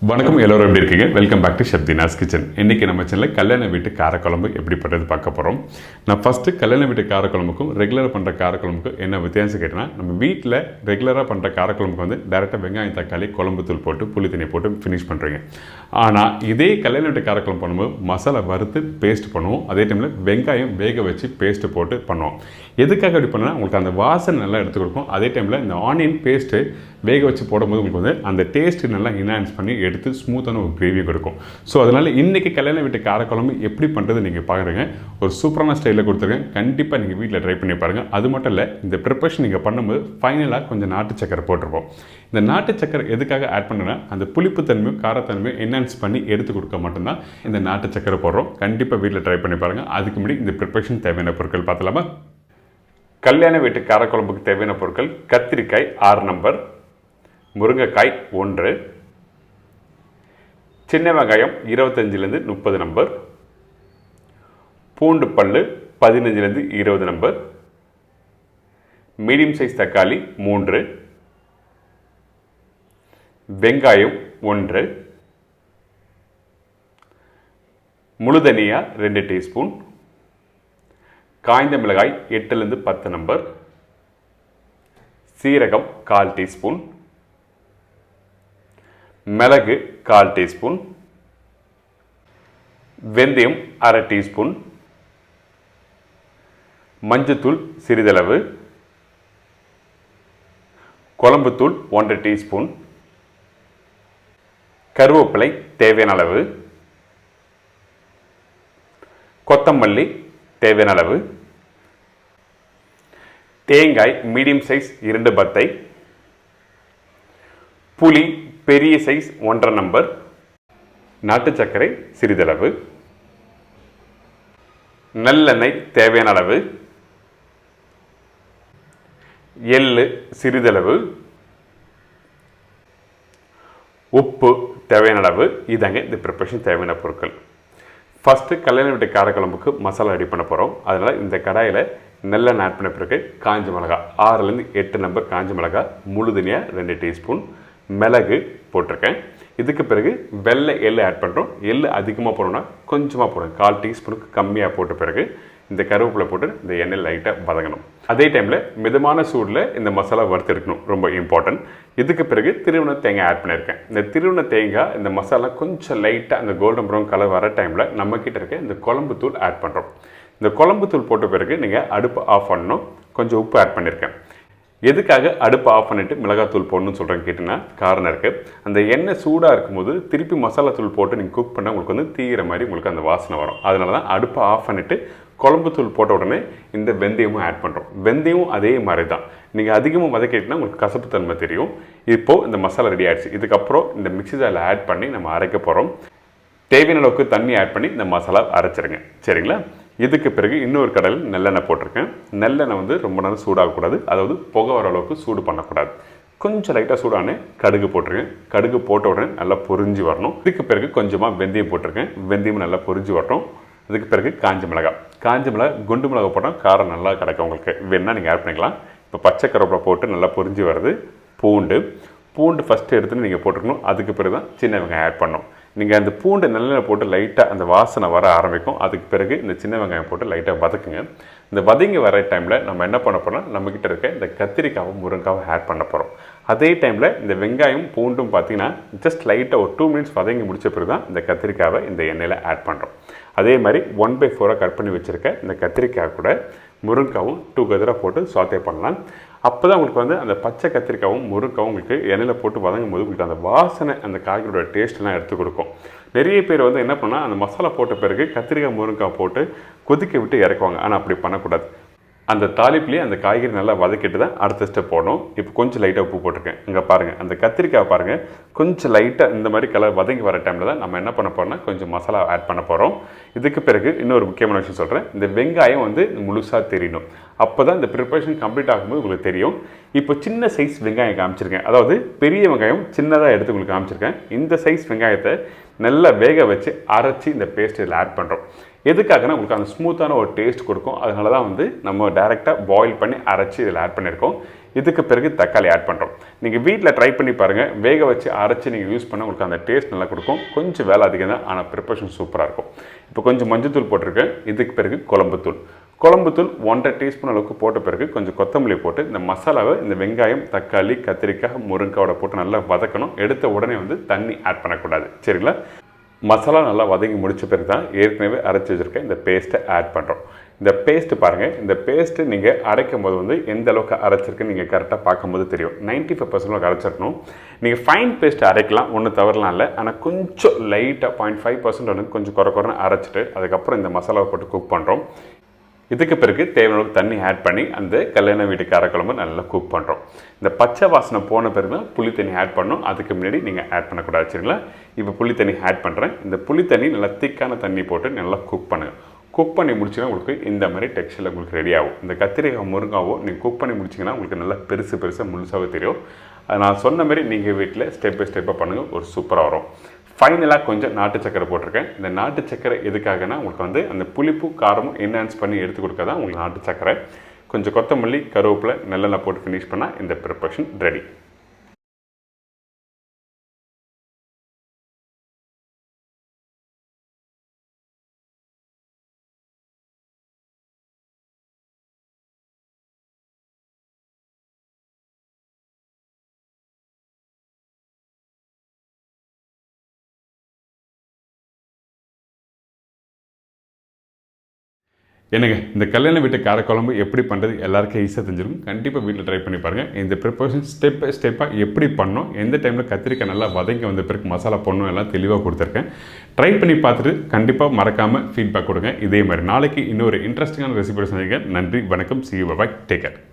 வணக்கம் எல்லோரும் எப்படி இருக்கீங்க? Welcome back to chef Deena's kitchen. இன்றைக்கி நம்ம சேனலில் கல்யாண வீட்டு காரக்குழம்பு எப்படி பண்ணுறது பார்க்க போகிறோம். நான் ஃபஸ்ட்டு கல்யாண வீட்டு காரக்குழம்புக்கும் ரெகுலராக பண்ணுற காரக்குழம்புக்கும் என்ன வித்தியாசம் கேட்டேன்னா, நம்ம வீட்டில் ரெகுலராக பண்ணுற காரக்குழம்புக்கு வந்து டேரெக்டாக வெங்காயம் தக்காளி குழம்பு தூள் போட்டு புளி தண்ணி போட்டு ஃபினிஷ் பண்ணுறீங்க. ஆனால் இதே கல்யாண வீட்டு காரக்குழம்பு பண்ணும்போது மசாலா வறுத்து பேஸ்ட் பண்ணுவோம். அதே டைமில் வெங்காயம் வேக வச்சு பேஸ்ட்டு போட்டு பண்ணுவோம். எதுக்காக அப்படி பண்ணால் உங்களுக்கு அந்த வாசனை நல்லா எடுத்து கொடுக்கும். அதே டைமில் இந்த ஆனியன் பேஸ்ட்டு வேக வச்சு போடும்போது உங்களுக்கு வந்து அந்த டேஸ்ட்டு நல்லா என்ஹான்ஸ் பண்ணி எடுத்து ஸ்மூத்தான ஒரு கிரேவியை கொடுக்கும். ஸோ அதனால் இன்றைக்கி கல்யாண வீட்டு காரக்குழம்பு எப்படி பண்ணுறது நீங்கள் பார்க்குறீங்க. ஒரு சூப்பரான ஸ்டைலில் கொடுத்துருக்கேன். கண்டிப்பாக நீங்கள் வீட்டில் ட்ரை பண்ணி பாருங்கள். அது மட்டும் இல்லை, இந்த ப்ரிப்பரேஷன் நீங்கள் பண்ணும்போது ஃபைனலாக கொஞ்சம் நாட்டு சக்கரை போட்டிருப்போம். இந்த நாட்டு சக்கரை எதுக்காக ஆட் பண்ணுன்னா, அந்த புளிப்புத்தன்மையும் காரத்தன்மையும் என்ஹான்ஸ் பண்ணி எடுத்து கொடுக்க மட்டும்தான் இந்த நாட்டு சக்கரை போடுறோம். கண்டிப்பாக வீட்டில் ட்ரை பண்ணி பாருங்கள். அதுக்கு முன்னாடி இந்த ப்ரிப்பரேஷன் தேவையான பொருட்கள் பார்த்தலாமா? கல்யாண வீட்டு காரக்குழம்புக்கு தேவையான பொருட்கள்: கத்திரிக்காய் 6 நம்பர், முருங்கைக்காய் 1, சின்ன வெங்காயம் 25லேருந்து 30 நம்பர், பூண்டு பல்லு 15லேருந்து 20 நம்பர், மீடியம் சைஸ் தக்காளி 3, வெங்காயம் 1, முழு தனியா 2 டீஸ்பூன், காய்ந்த மிளகாய் 8லேருந்து 10 நம்பர், சீரகம் 1/4 டீஸ்பூன், மிளகு 1/4 டீஸ்பூன், வெந்தயம் 1/2 டீஸ்பூன், மஞ்சத்தூள் சிறிதளவு, குழம்பு தூள் 1 டீஸ்பூன், கருவேப்பிலை தேவையான அளவு, கொத்தமல்லி தேவையான அளவு, தேங்காய் மீடியம் சைஸ் 2 பத்தை, புளி பெரிய சைஸ் 1/2 நம்பர், நாட்டு சர்க்கரை சிறிதளவு, நல்லெண்ணெய் தேவையான அளவு, எள்ளு சிறிதளவு, உப்பு தேவையான அளவு. இதாங்க இந்த ப்ரிப்பரேஷன் தேவையான பொருட்கள். ஃபஸ்ட்டு கல்யாண வீட்டு காரக்குழம்புக்கு மசாலா ரெடி பண்ண போகிறோம். அதனால் இந்த கடாயில் நல்லெண்ணெய் ஆட் பண்ண பிறகு காஞ்ச மிளகா 6லேருந்து 8 நம்பர் காஞ்ச மிளகா, முழு தனியா 2 டீஸ்பூன், மிளகு போட்டிருக்கேன். இதுக்கு பிறகு வெள்ளை எள்ளு ஆட் பண்ணுறோம். எள்ளு அதிகமாக போடணும்னா கொஞ்சமாக போடுங்க, 1/4 டீஸ்பூனுக்கு கம்மியாக போட்ட பிறகு இந்த கருவேப்பிலை போட்டு இந்த எண்ணெய் லைட்டாக வதங்கணும். அதே டைமில் மிதமான சூடில் இந்த மசாலா வறுத்து எடுக்கணும், ரொம்ப இம்பார்ட்டன்ட். இதுக்கு பிறகு திருவண்ண தேங்காய் ஆட் பண்ணியிருக்கேன். இந்த திருவண்ண தேங்காய் இந்த மசாலா கொஞ்சம் லைட்டாக அந்த கோல்டன் ப்ரௌன் கலர் வர டைமில் நம்மக்கிட்ட இருக்க இந்த குழம்பு தூள் ஆட் பண்ணுறோம். இந்த குழம்பு தூள் போட்ட பிறகு நீங்கள் அடுப்பு ஆஃப் பண்ணணும். கொஞ்சம் உப்பு ஆட் பண்ணியிருக்கேன். எதுக்காக அடுப்பு ஆஃப் பண்ணிவிட்டு மிளகாத்தூள் போடணும்னு சொல்கிறேன்னு கேட்டிங்கன்னா காரணம் இருக்குது. அந்த எண்ணெய் சூடாக இருக்கும்போது திருப்பி மசாலா தூள் போட்டு நீங்கள் குக் பண்ணால் உங்களுக்கு வந்து தீயிற மாதிரி உங்களுக்கு அந்த வாசனை வரும். அதனால தான் அடுப்பை ஆஃப் பண்ணிவிட்டு குழம்பு தூள் போட்ட உடனே இந்த வெந்தயமும் ஆட் பண்ணுறோம். வெந்தயம் அதே மாதிரி தான். நீங்கள் அதிகமாக வதக்கிட்டிங்கன்னா உங்களுக்கு கசப்பு தன்மை தெரியும். இப்போது இந்த மசாலா ரெடி ஆகிடுச்சு. இதுக்கப்புறம் இந்த மிக்ஸி ஜாரில் ஆட் பண்ணி நம்ம அரைக்க போகிறோம். தேவையான அளவுக்கு தண்ணி ஆட் பண்ணி இந்த மசாலா அரைச்சிருங்க, சரிங்களா? இதுக்கு பிறகு இன்னொரு கடையில் நல்லெண்ணெய் போட்டிருக்கேன். நல்லெண்ணெய் வந்து ரொம்ப நேரம் சூடாகக்கூடாது, அதாவது புகை வர அளவுக்கு சூடு பண்ணக்கூடாது. கொஞ்சம் லைட்டாக சூடானே கடுகு போட்டிருக்கேன். கடுகு போட்ட உடனே நல்லா பொரிஞ்சு வரணும். இதுக்கு பிறகு கொஞ்சமாக வெந்தயம் போட்டிருக்கேன். வெந்தயம் நல்லா பொரிஞ்சு வரட்டும். அதுக்கு பிறகு காஞ்ச மிளகாய் குண்டு மிளகாய் போட்டால் காரம் நல்லா கிடைக்கும். உங்களுக்கு வேணால் நீங்கள் ஆட் பண்ணிக்கலாம். இப்போ பச்சை கருவேப்பிலை போட்டு நல்லா பொரிஞ்சு வருது. பூண்டு ஃபஸ்ட்டு எடுத்துன்னு நீங்கள் போட்டுக்கணும். அதுக்கு பிறகு தான் சின்ன வெங்காயம் ஆட் பண்ணணும். நீங்கள் அந்த பூண்டு நல்லெண்ணெய் போட்டு லைட்டாக அந்த வாசனை வர ஆரம்பிக்கும். அதுக்கு பிறகு இந்த சின்ன வெங்காயம் போட்டு லைட்டாக வதக்குங்க. இந்த வதங்கி வர டைமில் நம்ம என்ன பண்ண போகிறோம்னா, நம்மக்கிட்ட இருக்க இந்த கத்திரிக்காவும் முருங்காவும் ஆட் பண்ண போகிறோம். அதே டைமில் இந்த வெங்காயம் பூண்டும் பார்த்தீங்கன்னா ஜஸ்ட் லைட்டாக ஒரு 2 மினிட்ஸ் வதங்கி முடித்த பிறகு தான் இந்த கத்திரிக்காவை இந்த எண்ணெயில் ஆட் பண்ணுறோம். அதே மாதிரி 1/4 கட் பண்ணி வச்சுருக்க இந்த கத்திரிக்காய் கூட முருங்காவும் டுகெதராக போட்டு சாத்தே பண்ணலாம். அப்போ தான் உங்களுக்கு வந்து அந்த பச்சை கத்திரிக்காவும் முருங்காவும் உங்களுக்கு எண்ணெயில் போட்டு வதங்கும் போது உங்களுக்கு அந்த வாசனை அந்த காய்கறியோட டேஸ்ட்லாம் எடுத்து கொடுக்கும். நிறைய பேர் வந்து என்ன பண்ணால் அந்த மசாலா போட்ட பிறகு கத்திரிக்காய் முருங்காய் போட்டு கொதிக்க விட்டு இறக்குவாங்க. ஆனால் அப்படி பண்ணக்கூடாது. அந்த தாளிப்புலேயே அந்த காய்கறி நல்லா வதக்கிட்டு தான் அடுத்த ஸ்டெப் போடணும். இப்போ கொஞ்சம் லைட்டாக உப்பு போட்டிருக்கேன். இங்கே பாருங்கள், அந்த கத்திரிக்காய் பாருங்கள் கொஞ்சம் லைட்டாக இந்த மாதிரி கலர் வதங்கி வர டைமில் தான் நம்ம என்ன பண்ண போகிறோம்னா கொஞ்சம் மசாலா ஆட் பண்ண போகிறோம். இதுக்கு பிறகு இன்னொரு முக்கியமான விஷயம் சொல்கிறேன். இந்த வெங்காயம் வந்து முழுசாக தெரியணும். அப்போ தான் இந்த ப்ரிப்பரேஷன் கம்ப்ளீட் ஆகும்போது உங்களுக்கு தெரியும். இப்போ சின்ன சைஸ் வெங்காயம் காமிச்சிருக்கேன். அதாவது பெரிய வெங்காயம் சின்னதாக எடுத்து உங்களுக்கு காமிச்சிருக்கேன். இந்த சைஸ் வெங்காயத்தை நல்லா வேக வச்சு அரைச்சி இந்த பேஸ்ட் இதில் ஆட் பண்ணுறோம். எதுக்காகனா உங்களுக்கு அந்த ஸ்மூத்தான ஒரு டேஸ்ட் கொடுக்கும். அதனால தான் வந்து நம்ம டைரெக்டாக பாயில் பண்ணி அரைச்சி இதில் ஆட் பண்ணியிருக்கோம். இதுக்கு பிறகு தக்காளி ஆட் பண்ணுறோம். நீங்கள் வீட்டில் ட்ரை பண்ணி பாருங்கள். வேக வச்சு அரைச்சி நீங்கள் யூஸ் பண்ண உங்களுக்கு அந்த டேஸ்ட் நல்லா கொடுக்கும். கொஞ்சம் வேலை அதிகம் தான், ஆனால் ப்ரிப்பரேஷன் சூப்பராக இருக்கும். இப்போ கொஞ்சம் மஞ்சத்தூள் போட்டிருக்கேன். இதுக்கு பிறகு குழம்புத்தூள் 1.5 டீஸ்பூன் அளவுக்கு போட்ட பிறகு கொஞ்சம் கொத்தமல்லி போட்டு இந்த மசாலாவை இந்த வெங்காயம், தக்காளி, கத்திரிக்காய், முருங்கையோட போட்டு நல்லா வதக்கணும். எடுத்த உடனே வந்து தண்ணி ஆட் பண்ணக்கூடாது. சரிங்களா? மசாலா நல்லா வதங்கி முடிச்ச பிறகு தான் ஏற்கனவே அரைச்சி வச்சுருக்கேன் இந்த பேஸ்ட்டை ஆட் பண்ணுறோம். இந்த பேஸ்ட்டு பாருங்கள். இந்த பேஸ்ட்டு நீங்கள் அரைக்கும் போது வந்து எந்த அளவுக்கு அரைச்சிருக்குன்னு நீங்கள் கரெக்டாக பார்க்கும்போது தெரியும். 95% அரைச்சிடணும். நீங்கள் ஃபைன் பேஸ்ட் அரைக்கலாம், ஒன்றும் தவறலாம் இல்லை. ஆனால் கொஞ்சம் லைட்டாக 0.5% வந்து கொஞ்சம் குறைன்னு அரைச்சிட்டு அதுக்கப்புறம் இந்த மசாலாவை போட்டு குக் பண்ணுறோம். இதுக்கு பிறகு தேவையான அளவுக்கு தண்ணி ஆட் பண்ணி அந்த கல்யாண வீட்டு காரக்குழம்பு நல்லா குக் பண்ணுறோம். இந்த பச்சை வாசனை போன பிறகு தான் புளி தண்ணி ஆட் பண்ணணும். அதுக்கு முன்னாடி நீங்கள் ஆட் பண்ணக்கூடாது. சரிங்களா? இப்போ புளி தண்ணி ஆட் பண்ணுறேன். இந்த புளி தண்ணி நல்லா திக்கான தண்ணி போட்டு நல்லா குக் பண்ணுங்கள். குக் பண்ணி முடிச்சிங்கன்னா உங்களுக்கு இந்த மாதிரி டெக்ஸ்டரில் உங்களுக்கு ரெடி ஆகும். இந்த கத்திரிக்காய் முருங்காவோ நீங்கள் குக் பண்ணி முடிச்சிங்கன்னா உங்களுக்கு நல்லா பெருசாக முழுசாகவே தெரியும். அது நான் சொன்ன மாதிரி நீங்கள் வீட்டில் ஸ்டெப் பை ஸ்டெப்பாக பண்ணுங்கள், ஒரு சூப்பராக வரும். ஃபைனலாக கொஞ்சம் நாட்டு சக்கரை போட்டிருக்கேன். இந்த நாட்டு சக்கரை எதுக்காகனா உங்களுக்கு வந்து அந்த புளிப்பு காரமும் என்ஹான்ஸ் பண்ணி எடுத்து கொடுக்க தான் உங்களுக்கு நாட்டு சக்கரை. கொஞ்சம் கொத்தமல்லி, கருவேப்பிலை, நல்லெண்ணெய் போட்டு ஃபினிஷ் பண்ணால் இந்த ப்ரிப்பரேஷன் ரெடி. என்னங்க, இந்த கல்யாண வீட்டு காரக்குழம்பு எப்படி பண்ணுறது எல்லாருக்கும் ஈஸியாக தெரிஞ்சிருக்கும். கண்டிப்பாக வீட்டில் ட்ரை பண்ணி பாருங்கள். இந்த ப்ரிப்பரேஷன் ஸ்டெப் பை ஸ்டெப்பாக எப்படி பண்ணணும், எந்த டைமில் கத்திரிக்காய் நல்லா வதங்கி வந்த பிறகு மசாலா பண்ணணும் எல்லாம் தெளிவாக கொடுத்துருக்கேன். ட்ரை பண்ணி பார்த்துட்டு கண்டிப்பாக மறக்காமல் ஃபீட்பேக் கொடுங்க. இதே மாதிரி நாளைக்கு இன்னொரு இன்ட்ரெஸ்டிங்கான ரெசிபி செஞ்சுங்க. நன்றி, வணக்கம், see you, bye, take care.